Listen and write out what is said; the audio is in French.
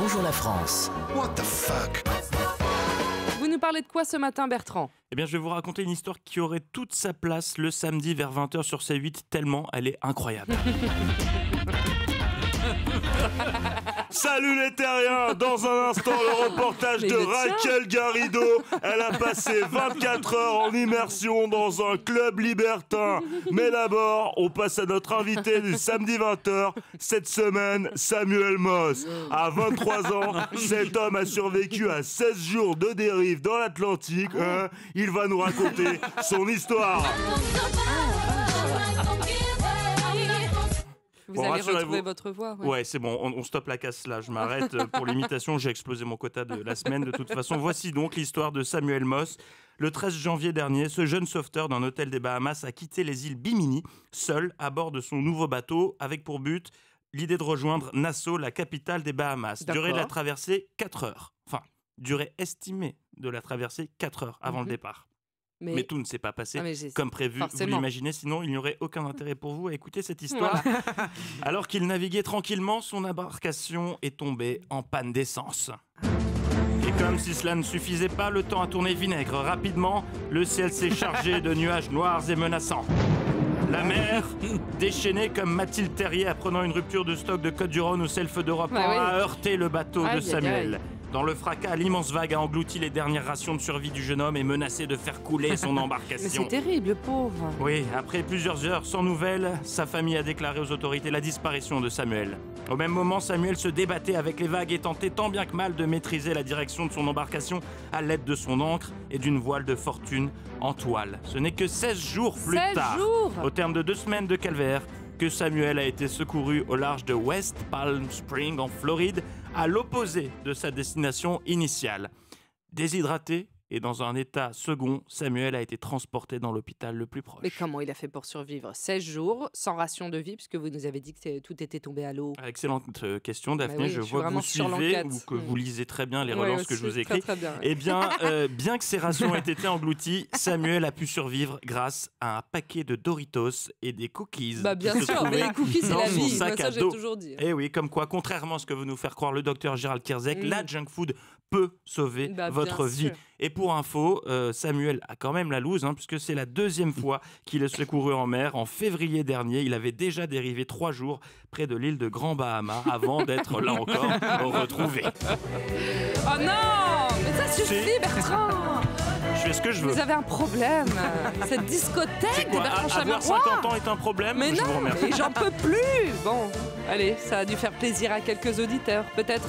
Bonjour la France. What the fuck? Vous nous parlez de quoi ce matin, Bertrand? Eh bien, je vais vous raconter une histoire qui aurait toute sa place le samedi vers 20h sur C8, tellement elle est incroyable. Salut les terriens! Dans un instant, le reportage de Raquel Garrido. Elle a passé 24 heures en immersion dans un club libertin. Mais d'abord, on passe à notre invité du samedi 20h. Cette semaine, Samuel Moss. À 23 ans, cet homme a survécu à 16 jours de dérive dans l'Atlantique. Il va nous raconter son histoire. Vous allez retrouver votre voix. Ouais, c'est bon, on stoppe la casse là, je m'arrête pour l'imitation, j'ai explosé mon quota de la semaine de toute façon. Voici donc l'histoire de Samuel Moss. Le 13 janvier dernier, ce jeune sauveteur d'un hôtel des Bahamas a quitté les îles Bimini, seul à bord de son nouveau bateau, avec pour but l'idée de rejoindre Nassau, la capitale des Bahamas. Durée de la traversée, 4 heures. Enfin, durée estimée de la traversée, 4 heures avant le départ. Mais tout ne s'est pas passé comme prévu, vous l'imaginez, sinon il n'y aurait aucun intérêt pour vous à écouter cette histoire. Voilà. Alors qu'il naviguait tranquillement, son embarcation est tombée en panne d'essence. Et comme si cela ne suffisait pas, le temps a tourné vinaigre. Rapidement, le ciel s'est chargé de nuages noirs et menaçants. La mer, déchaînée comme Mathilde Terrier apprenant une rupture de stock de Côte-du-Rhône au Selfe d'Europe, a heurté le bateau de Samuel. Dans le fracas, l'immense vague a englouti les dernières rations de survie du jeune homme et menacé de faire couler son embarcation. Mais c'est terrible, le pauvre. Oui, après plusieurs heures sans nouvelles, sa famille a déclaré aux autorités la disparition de Samuel. Au même moment, Samuel se débattait avec les vagues et tentait tant bien que mal de maîtriser la direction de son embarcation à l'aide de son ancre et d'une voile de fortune en toile. Ce n'est que 16 jours plus tard, au terme de 2 semaines de calvaire, que Samuel a été secouru au large de West Palm Springs en Floride, à l'opposé de sa destination initiale. Déshydraté et dans un état second, Samuel a été transporté dans l'hôpital le plus proche. Mais comment il a fait pour survivre 16 jours sans ration de vie, puisque vous nous avez dit que tout était tombé à l'eau? Excellente question, Daphné. Je vois que vous suivez ou que vous lisez très bien les relances que je vous écris. Très bien, Eh bien, bien que ses rations aient été englouties, Samuel a pu survivre grâce à un paquet de Doritos et des cookies. Bien sûr, mais les cookies, c'est la vie. Sac ça, à j'ai dos. toujours dit. Et oui, comme quoi, contrairement à ce que veut nous faire croire le docteur Gérald Kierzek, la junk food peut sauver votre vie. Et pour info, Samuel a quand même la loose, puisque c'est la 2e fois qu'il est secouru en mer. En février dernier, il avait déjà dérivé 3 jours près de l'île de Grand Bahama avant d'être là encore retrouvé. Oh non! Mais ça suffit, Bertrand! Je fais ce que je veux. Vous avez un problème. Cette discothèque de Bertrand Chameroy. Avoir 50 ans est un problème? Mais je vous remercie. Et j'en peux plus. Bon, allez, ça a dû faire plaisir à quelques auditeurs, peut-être.